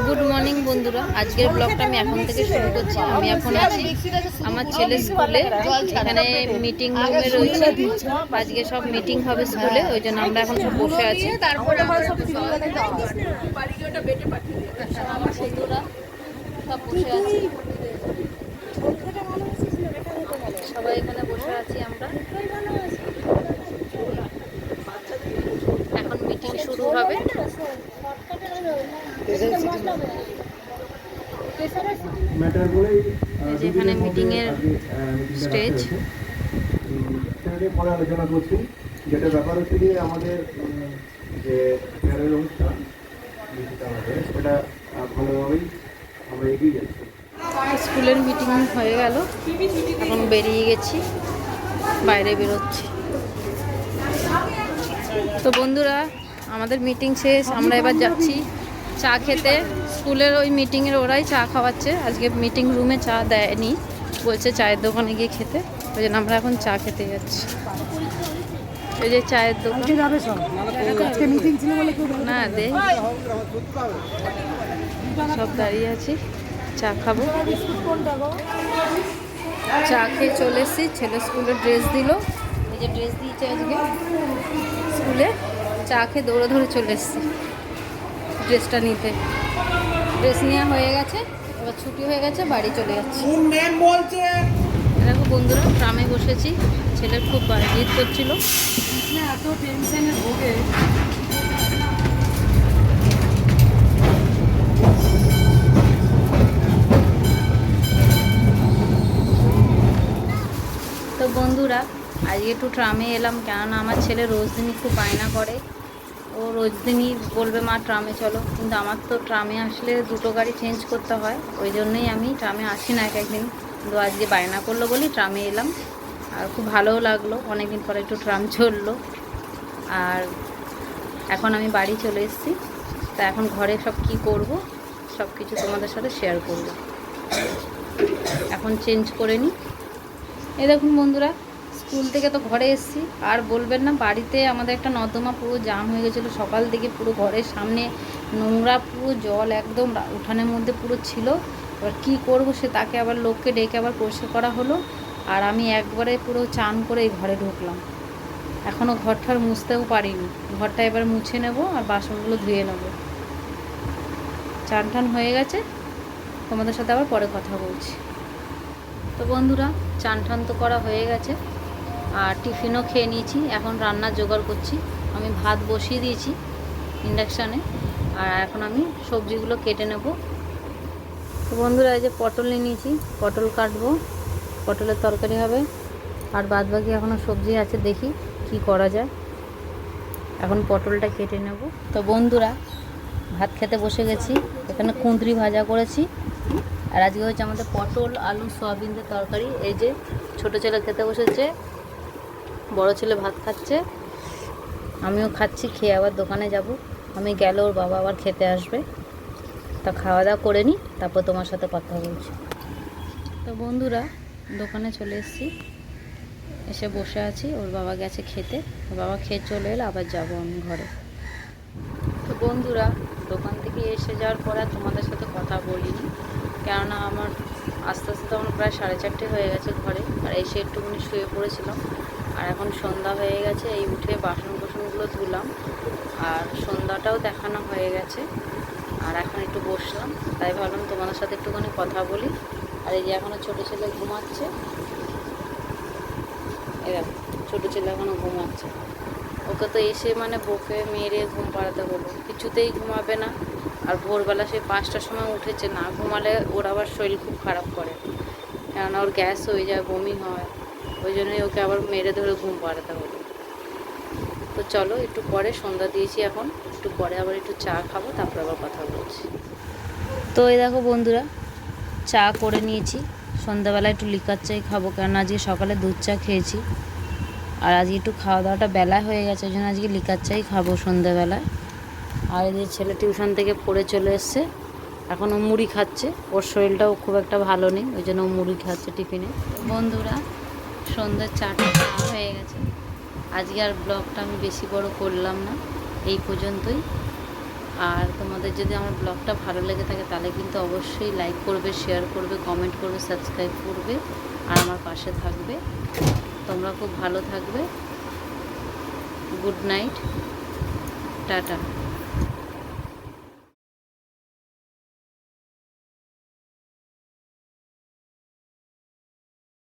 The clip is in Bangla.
গুড মর্নিং বন্ধুরা, আজকের ব্লগটা আমি এখন থেকে শুরু করছি। আমি এখন আছি আমার ছেলের স্কুলে, এখানে মিটিং রুমে রয়েছে। আজকে সব মিটিং হবে স্কুলে, ওই জন্য আমরা এখন সব বসে আছি। তারপরে আমার বন্ধুরা সব বসে আছি, সবাই এখানে বসে আছি আমরা। এখন মিটিং শুরু হবে। যেখানে মিটিং এর স্টেজ, পরে আলোচনা করছি। যেটা ব্যাপার হচ্ছে যে আমাদের যে ফেয়ারের অনুষ্ঠান সেটা ভালোভাবেই আমরা এগিয়ে যাচ্ছি। স্কুলের মিটিং হয়ে গেল, এখন বেরিয়ে গেছি, বাইরে বেরোচ্ছি। তো বন্ধুরা, আমাদের মিটিং শেষ, আমরা এবার যাচ্ছি চা খেতে। স্কুলের ওই মিটিংয়ের ওরাই চা খাওয়াচ্ছে, আজকে মিটিং রুমে চা দেয়নি, বলছে চায়ের দোকানে গিয়ে খেতে, ওই জন্য আমরা এখন চা খেতে যাচ্ছি। এই যে চায়ের দোকান, না দে সব দাঁড়িয়ে আছি, চা খাবো। চা খেয়ে চলে এসেছি, ছেলে স্কুলে ড্রেস দিল, এই যে ড্রেস দিয়েছে আজকে স্কুলে। চা খেয়ে দৌড়ে ধরে চলে এসেছি ড্রেসটা নিতে। ড্রেস নেওয়া হয়ে গেছে, এবার ছুটি হয়ে গেছে, বাড়ি চলে যাচ্ছি। দেখো বন্ধুরা, ট্রামে বসেছি, ছেলের খুব জিদ করছিল। এত টেনশনে ভোগে। তো বন্ধুরা, আজকে একটু ট্রামে এলাম, কেননা আমার ছেলে রোজ দিনই খুব বায়না করে। ও রোজ দিনই বলবে মা ট্রামে চলো, কিন্তু আমার তো ট্রামে আসলে দুটো গাড়ি চেঞ্জ করতে হয়, ওই জন্যই আমি ট্রামে আসি না এক একদিন। কিন্তু আজকে বায়না করলো বলি ট্রামে এলাম, আর খুব ভালোও লাগলো, অনেকদিন পরে একটু ট্রাম চললো। আর এখন আমি বাড়ি চলে এসেছি, তা এখন ঘরে সব কি করব সব কিছু তোমাদের সাথে শেয়ার করব। এখন চেঞ্জ করে নিই। এই দেখুন বন্ধুরা, স্কুল থেকে তো ঘরে এসেছি, আর বলবেন না, বাড়িতে আমাদের একটা নর্দমা পুরো জাম হয়ে গেছিলো সকাল থেকে, পুরো ঘরের সামনে নোংরা, পুরো জল একদম উঠানের মধ্যে পুরো ছিল। এবার কী করবো, সে তাকে আবার লোককে ডেকে আবার পরিষ্কার করা হলো, আর আমি একবারে পুরো চান করে এই ঘরে ঢুকলাম। এখনও ঘরটার মুছতেও পারিনি, ঘরটা এবার মুছে নেব আর বাসনগুলো ধুয়ে নেব। চান টান হয়ে গেছে, তোমাদের সাথে আবার পরে কথা বলছি। তো বন্ধুরা, চান টান তো করা হয়ে গেছে, আর টিফিনও খেয়ে নিয়েছি, এখন রান্নার জোগাড় করছি। আমি ভাত বসিয়ে দিয়েছি ইন্ডাকশানে, আর এখন আমি সবজিগুলো কেটে নেব। তো বন্ধুরা, এই যে পটল নিয়ে নিয়েছি, পটল কাটবো, পটলের তরকারি হবে। আর বাদ বাকি এখনও সবজি আছে, দেখি কি করা যায়। এখন পটলটা কেটে নেব। তো বন্ধুরা, ভাত খেতে বসে গেছি, এখানে কুঁদরি ভাজা করেছি, আর আজকে হচ্ছে আমাদের পটল আলু সয়াবিনের তরকারি। এই যে ছোটো ছেলে খেতে বসেছে, বড় ছেলে ভাত খাচ্ছে, আমিও খাচ্ছি, খেয়ে আবার দোকানে যাব। আমি গেলে ওর বাবা আবার খেতে আসবে, তা খাওয়া দাওয়া করে নিই, তারপর তোমার সাথে কথা বলছি। তো বন্ধুরা, দোকানে চলে এসেছি, এসে বসে আছি, ওর বাবা গেছে খেতে, ওর বাবা খেয়ে চলে এলে আবার যাব আমি ঘরে। তো বন্ধুরা, দোকান থেকে এসে যাওয়ার পর আর তোমাদের সাথে কথা বলিনি, কেননা আমার আস্তে আস্তে তখন প্রায় 4:30 হয়ে গেছে ঘরে, আর এসে একটুখানি শুয়ে পড়েছিলাম। আর এখন সন্ধ্যা হয়ে গেছে, এই উঠে বাসনগুলো ধুলাম, আর সন্ধ্যাটাও দেখানো হয়ে গেছে, আর এখন একটু বসলাম, তাই ভাবলাম তোমাদের সাথে একটুখানি কথা বলি। আর এই যে এখনও ছোটো ছেলে ঘুমাচ্ছে, এরকম ছোটো ছেলে এখনও ঘুমাচ্ছে। ওকে তো এসে মানে বকে মেরে ঘুম পাড়াতে হলো, কিছুতেই ঘুমাবে না। আর ভোরবেলা সে 5টার সময় উঠেছে, না ঘুমালে ওর আবার শরীর খুব খারাপ করে, কেননা ওর গ্যাস হয়ে যায়, বমি হয়, ওই জন্যই ওকে আবার মেরে ধরে ঘুম পাড়াতে হলো। তো চলো, একটু পরে সন্ধ্যা দিয়েছি, এখন একটু পরে আবার একটু চা খাবো, তারপর আবার কথা বলছি। তো এই দেখো বন্ধুরা, চা করে নিয়েছি, সন্ধ্যাবেলা একটু লিকার চাই খাবো, কেননা আজকে সকালে দুধ চা খেয়েছি, আর আজকে একটু খাওয়া দাওয়াটা বেলা হয়ে গেছে, ওই জন্য আজকে লিকার চাই খাবো সন্ধ্যাবেলায়। আর এই যে ছেলে টিউশন থেকে পড়ে চলে এসছে, এখন ও মুড়ি খাচ্ছে, ওর শরীরটাও খুব একটা ভালো নেই, ওই জন্য ও মুড়ি খাচ্ছে টিফিনে। বন্ধুরা, সন্ধ্যার চাটা খাওয়া হয়ে গেছে, আজকে আর ব্লগটা আমি বেশি বড় করলাম না, এই পর্যন্তই। আর তোমাদের যদি আমার ব্লগটা ভালো লেগে থাকে তাহলে কিন্তু অবশ্যই লাইক করবে, শেয়ার করবে, কমেন্ট করবে, সাবস্ক্রাইব করবে আর আমার পাশে থাকবে। তোমরা খুব ভালো থাকবে। Good night, tata.